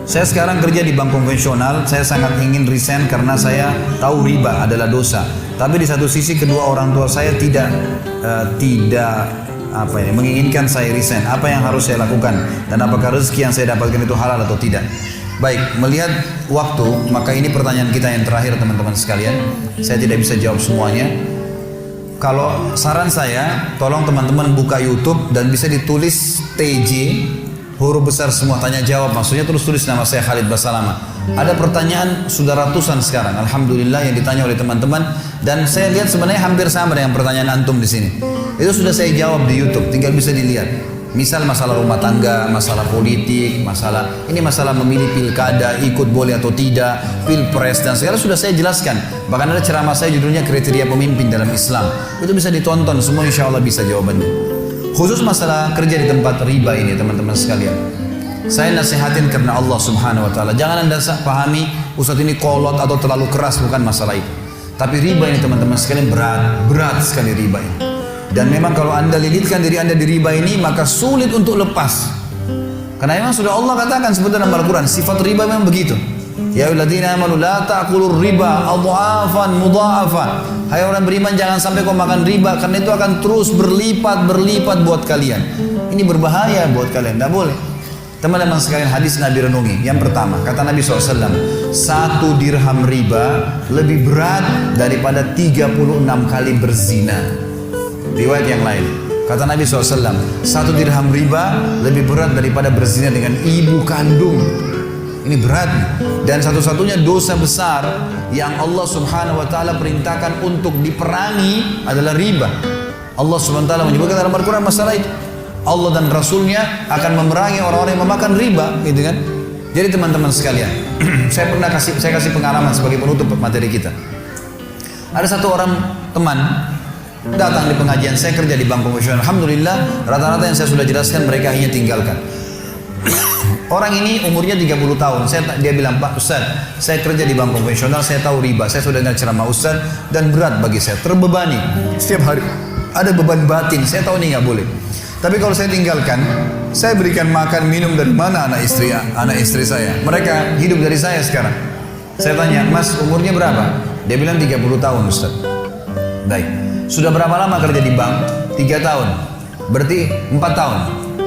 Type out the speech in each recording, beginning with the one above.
Saya sekarang kerja di bank konvensional, saya sangat ingin resign karena saya tahu riba adalah dosa. Tapi di satu sisi kedua orang tua saya tidak menginginkan saya resign. Apa yang harus saya lakukan? Dan apakah rezeki yang saya dapatkan itu halal atau tidak? Baik, melihat waktu, maka ini pertanyaan kita yang terakhir teman-teman sekalian. Saya tidak bisa jawab semuanya. Kalau saran saya, tolong teman-teman buka YouTube dan bisa ditulis TJ, huruf besar semua, tanya jawab, maksudnya terus tulis nama saya Khalid Basalamah. Ada pertanyaan sudah ratusan sekarang, alhamdulillah, yang ditanya oleh teman-teman, dan saya lihat sebenarnya hampir sama dengan pertanyaan antum di sini. Itu sudah saya jawab di YouTube, tinggal bisa dilihat. Misal masalah rumah tangga, masalah politik, masalah memilih pilkada, ikut boleh atau tidak, pilpres dan segala sudah saya jelaskan. Bahkan ada ceramah saya judulnya kriteria pemimpin dalam Islam. Itu bisa ditonton, semua insya Allah bisa jawabannya. Khusus masalah kerja di tempat riba ini teman-teman sekalian, saya nasihatin karena Allah subhanahu wa ta'ala. Jangan anda pahami Ustadz ini kolot atau terlalu keras, bukan masalah itu. Tapi riba ini teman-teman sekalian berat sekali riba ini. Dan memang kalau anda lilitkan diri anda di riba ini, maka sulit untuk lepas. Karena memang sudah Allah katakan sebetulnya dalam Al-Quran, sifat riba memang begitu. Ya ayyuhalladzina amanu la ta'kulur riba adhafan mudha'afan. Hai orang beriman, jangan sampai kau makan riba, karena itu akan terus berlipat buat kalian. Ini berbahaya buat kalian, tidak boleh. Teman-teman sekalian, hadis Nabi renungi. Yang pertama, kata Nabi SAW, 1 dirham riba lebih berat daripada 36 kali berzina. Riwayat yang lain, kata Nabi SAW, 1 dirham riba lebih berat daripada berzina dengan ibu kandung. Ini berat. Dan satu-satunya dosa besar yang Allah subhanahu wa ta'ala perintahkan untuk diperangi adalah riba. Allah subhanahu wa ta'ala menyebutkan dalam Al-Quran masalah itu. Allah dan Rasulnya akan memerangi orang-orang yang memakan riba, gitu kan? Jadi teman-teman sekalian, saya kasih pengalaman sebagai penutup materi kita. Ada satu orang teman datang di pengajian, saya kerja di bank konvensional. Alhamdulillah, rata-rata yang saya sudah jelaskan mereka akhirnya tinggalkan. Orang ini umurnya 30 tahun. Dia bilang, Pak Ustaz, saya kerja di bank konvensional, saya tahu riba. Saya sudah dengar ceramah Ustaz dan berat bagi saya, terbebani. Setiap hari ada beban batin. Saya tahu ini nggak boleh. Tapi kalau saya tinggalkan, saya berikan makan minum dari mana anak istri saya. Mereka hidup dari saya sekarang. Saya tanya, Mas umurnya berapa? Dia bilang 30 tahun Ustaz. Baik. Sudah berapa lama kerja di bank? 3 tahun. Berarti 4 tahun.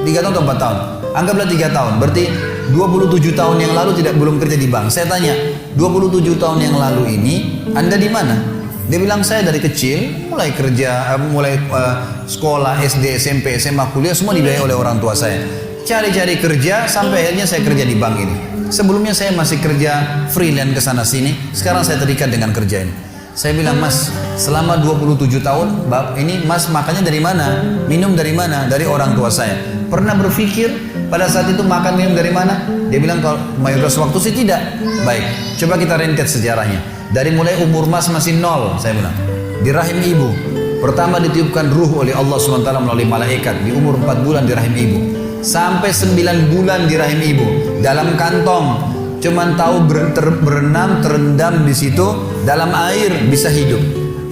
3 tahun atau 4 tahun? Anggaplah 3 tahun, berarti 27 tahun yang lalu belum kerja di bank. Saya tanya, 27 tahun yang lalu ini Anda di mana? Dia bilang, saya dari kecil mulai kerja, sekolah, SD, SMP, SMA, kuliah semua dibiayai oleh orang tua saya. Cari-cari kerja sampai akhirnya saya kerja di bank ini. Sebelumnya saya masih kerja freelance ke sana sini, sekarang saya terikat dengan kerja ini. Saya bilang, Mas, selama 27 tahun ini Mas makannya dari mana? Minum dari mana? Dari orang tua saya. Pernah berpikir pada saat itu makan minum dari mana? Dia bilang, kalau mayoritas waktu sih tidak. Baik, coba kita rentet sejarahnya. Dari mulai umur Mas masih 0, saya bilang, di rahim ibu. Pertama ditiupkan ruh oleh Allah SWT melalui malaikat di umur 4 bulan di rahim ibu. Sampai 9 bulan di rahim ibu, dalam kantong. Cuman tahu berenam, terendam di situ, dalam air bisa hidup.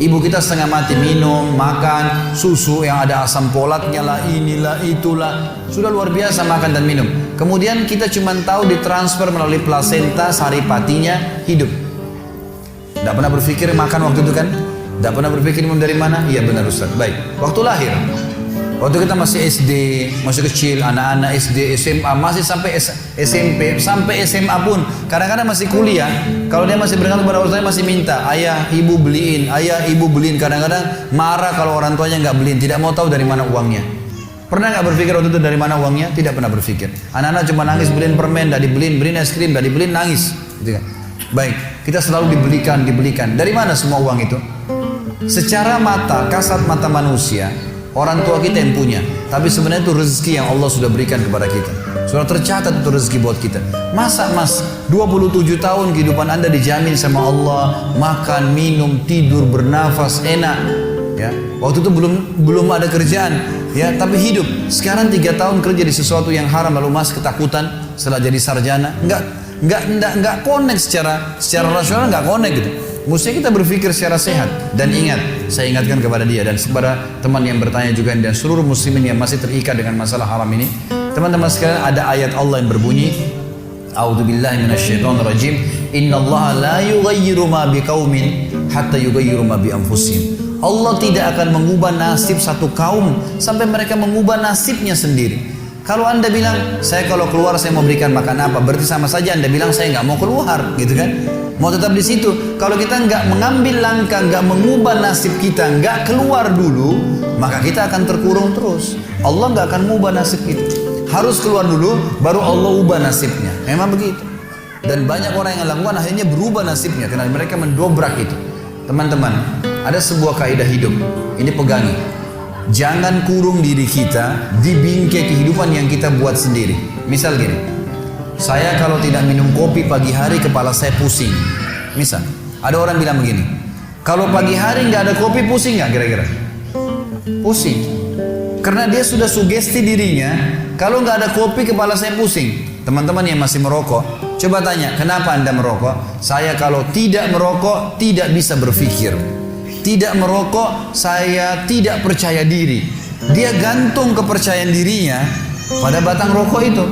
Ibu kita setengah mati, minum, makan, susu yang ada asam folatnya lah, inilah, itulah. Sudah luar biasa makan dan minum. Kemudian kita cuma tahu ditransfer melalui plasenta, saripatinya, hidup. Tidak pernah berpikir makan waktu itu kan? Tidak pernah berpikir minum dari mana? Iya benar Ustaz. Baik, waktu lahir. Waktu kita masih SD, masih kecil, anak-anak SD, SMA, masih sampai SMP, sampai SMA pun, kadang-kadang masih kuliah. Kalau dia masih bergantung pada orang tuanya masih minta, ayah, ibu beliin, ayah, ibu beliin. Kadang-kadang marah kalau orang tuanya nggak beliin, tidak mau tahu dari mana uangnya. Pernah nggak berpikir waktu itu dari mana uangnya? Tidak pernah berpikir. Anak-anak cuma nangis beliin permen, dah dibeliin, beliin es krim, dah dibeliin, nangis. Gitu kan? Baik, kita selalu dibelikan. Dari mana semua uang itu? Secara mata, kasat mata manusia, orang tua kita yang punya, tapi sebenarnya itu rezeki yang Allah sudah berikan kepada kita. Sudah tercatat itu rezeki buat kita. Masa Mas 27 tahun kehidupan Anda dijamin sama Allah, makan, minum, tidur, bernafas enak, ya. Waktu itu belum ada kerjaan, ya, tapi hidup. Sekarang 3 tahun kerja di sesuatu yang haram, lalu Mas ketakutan setelah jadi sarjana. Enggak connect secara rasional, enggak connect gitu. Mesti kita berpikir secara sehat. Dan ingat, saya ingatkan kepada dia dan kepada teman yang bertanya juga dan seluruh muslimin yang masih terikat dengan masalah haram ini. Teman-teman sekalian, ada ayat Allah yang berbunyi, A'udzubillahi minasyaitonirrajim. Innallaha la yughayyiru ma biqaumin hatta yughayyiru ma bi anfusihim. Allah tidak akan mengubah nasib satu kaum sampai mereka mengubah nasibnya sendiri. Kalau anda bilang, saya kalau keluar saya mau berikan makan apa, berarti sama saja anda bilang saya nggak mau keluar, gitu kan? Mau tetap di situ. Kalau kita nggak mengambil langkah, nggak mengubah nasib kita, nggak keluar dulu, maka kita akan terkurung terus. Allah nggak akan mengubah nasib kita. Harus keluar dulu, baru Allah ubah nasibnya. Memang begitu. Dan banyak orang yang lakukan akhirnya berubah nasibnya karena mereka mendobrak itu. Teman-teman, ada sebuah kaidah hidup. Ini pegangi. Jangan kurung diri kita di bingkai kehidupan yang kita buat sendiri. Misal gini, saya kalau tidak minum kopi pagi hari kepala saya pusing. Misal, ada orang bilang begini, kalau pagi hari nggak ada kopi pusing nggak kira-kira? Pusing. Karena dia sudah sugesti dirinya, kalau nggak ada kopi kepala saya pusing. Teman-teman yang masih merokok, coba tanya, kenapa anda merokok? Saya kalau tidak merokok tidak bisa berpikir. Tidak merokok, saya tidak percaya diri. Dia gantung kepercayaan dirinya pada batang rokok itu.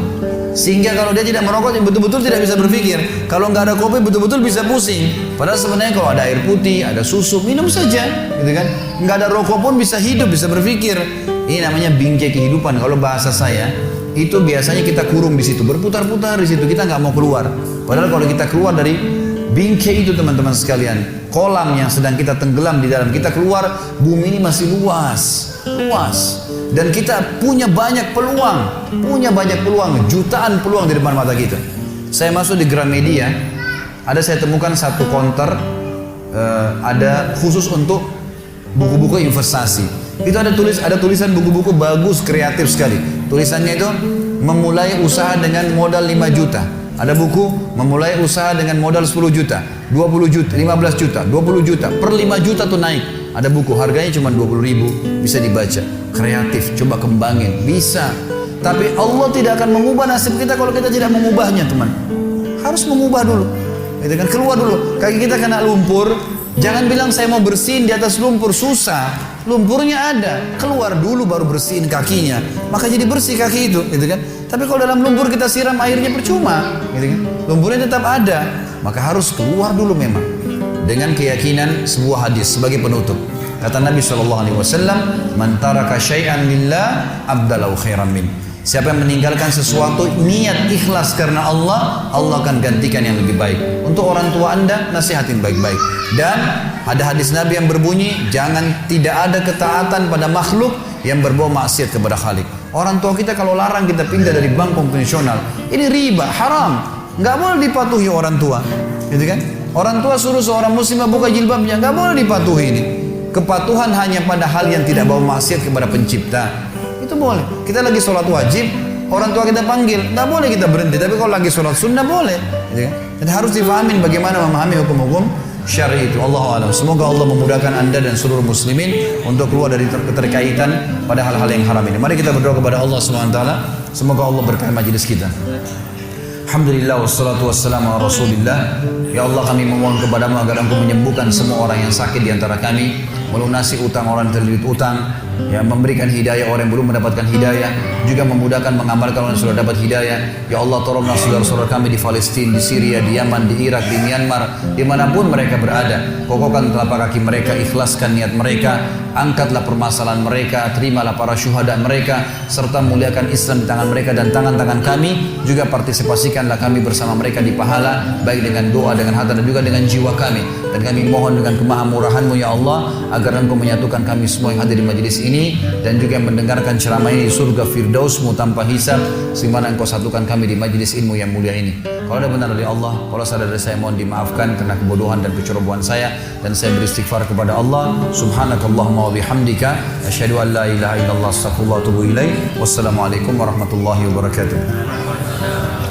Sehingga kalau dia tidak merokok, betul-betul tidak bisa berpikir. Kalau nggak ada kopi, betul-betul bisa pusing. Padahal sebenarnya kalau ada air putih, ada susu, minum saja, gitu kan? Nggak ada rokok pun bisa hidup, bisa berpikir. Ini namanya bingkai kehidupan. Kalau bahasa saya, itu biasanya kita kurung di situ, berputar-putar di situ. Kita nggak mau keluar. Padahal kalau kita keluar dari bingkai itu, teman-teman sekalian, kolam yang sedang kita tenggelam di dalam, kita keluar, bumi ini masih luas, dan kita punya banyak peluang, jutaan peluang di depan mata kita. Saya masuk di Gramedia, saya temukan satu counter, ada khusus untuk buku-buku investasi. Itu ada tulisan buku-buku bagus, kreatif sekali. Tulisannya itu memulai usaha dengan modal 5 juta. Ada buku memulai usaha dengan modal 10 juta, 20 juta, 15 juta, 20 juta, per 5 juta tuh naik. Ada buku harganya cuma 20 ribu, bisa dibaca. Kreatif, coba kembangin, bisa. Tapi Allah tidak akan mengubah nasib kita kalau kita tidak mengubahnya, teman. Harus mengubah dulu. Gitu kan, keluar dulu. Kaki kita kena lumpur, jangan bilang saya mau bersihin di atas lumpur, susah. Lumpurnya ada, keluar dulu baru bersihin kakinya, maka jadi bersih kaki itu, gitu kan? Tapi kalau dalam lumpur kita siram airnya percuma, gitu kan? Lumpurnya tetap ada, maka harus keluar dulu memang. Dengan keyakinan sebuah hadis sebagai penutup, kata Nabi SAW, "Man taraka syai'an lillah abdalahu khairan min." Siapa yang meninggalkan sesuatu niat ikhlas karena Allah, Allah akan gantikan yang lebih baik. Untuk orang tua anda, nasihatin baik-baik. Dan ada hadis Nabi yang berbunyi, tidak ada ketaatan pada makhluk yang berbau maksiat kepada Khalik. Orang tua kita kalau larang kita pindah dari bank konvensional, ini riba, haram, nggak boleh dipatuhi orang tua, gitu kan? Orang tua suruh seorang muslim buka jilbabnya, nggak boleh dipatuhi ini. Kepatuhan hanya pada hal yang tidak bau maksiat kepada pencipta. Itu boleh. Kita lagi sholat wajib, orang tua kita panggil, nggak boleh kita berhenti. Tapi kalau lagi sholat sunnah boleh. Jadi harus difahamin bagaimana memahami hukum-hukum syar'i itu. Allahu a'lam. Semoga Allah memudahkan anda dan seluruh muslimin untuk keluar dari keterkaitan pada hal-hal yang haram ini. Mari kita berdoa kepada Allah SWT. Semoga Allah berkahi majelis kita. Alhamdulillah wassalatu wassalamu ala rasulillah. Ya Allah, kami memohon kepadamu agar engkau menyembuhkan semua orang yang sakit di antara kami, melunasi utang orang yang terlilit utang, ya, memberikan hidayah orang yang belum mendapatkan hidayah, juga memudahkan mengamalkan orang yang sudah dapat hidayah. Ya Allah, tolonglah saudara-saudara kami di Palestina, di Syria, di Yaman, di Irak, di Myanmar, dimanapun mereka berada. Kokohkan telapak kaki mereka, ikhlaskan niat mereka, angkatlah permasalahan mereka, terimalah para syuhada mereka, serta muliakan Islam di tangan mereka dan tangan-tangan kami. Juga partisipasikanlah kami bersama mereka di pahala, baik dengan doa, dengan harta, dan juga dengan jiwa kami. Dan kami mohon dengan kemahamurahan-Mu ya Allah, agar Engkau menyatukan kami semua yang hadir di majelis ini, dan juga yang mendengarkan ceramah ini di surga Firdaus-Mu tanpa hisab, sebagaimana Engkau satukan kami di majelis ilmu yang mulia ini. Kalau ada benar dari Allah, kalau salah dari saya mohon dimaafkan karena kebodohan dan kecerobohan saya, dan saya beristighfar kepada Allah. Subhanakallahumma wa bihamdika, asyhadu an la ilaha illallah, astaghfirullah wa atubu ilaih. Wassalamualaikum warahmatullahi wabarakatuh.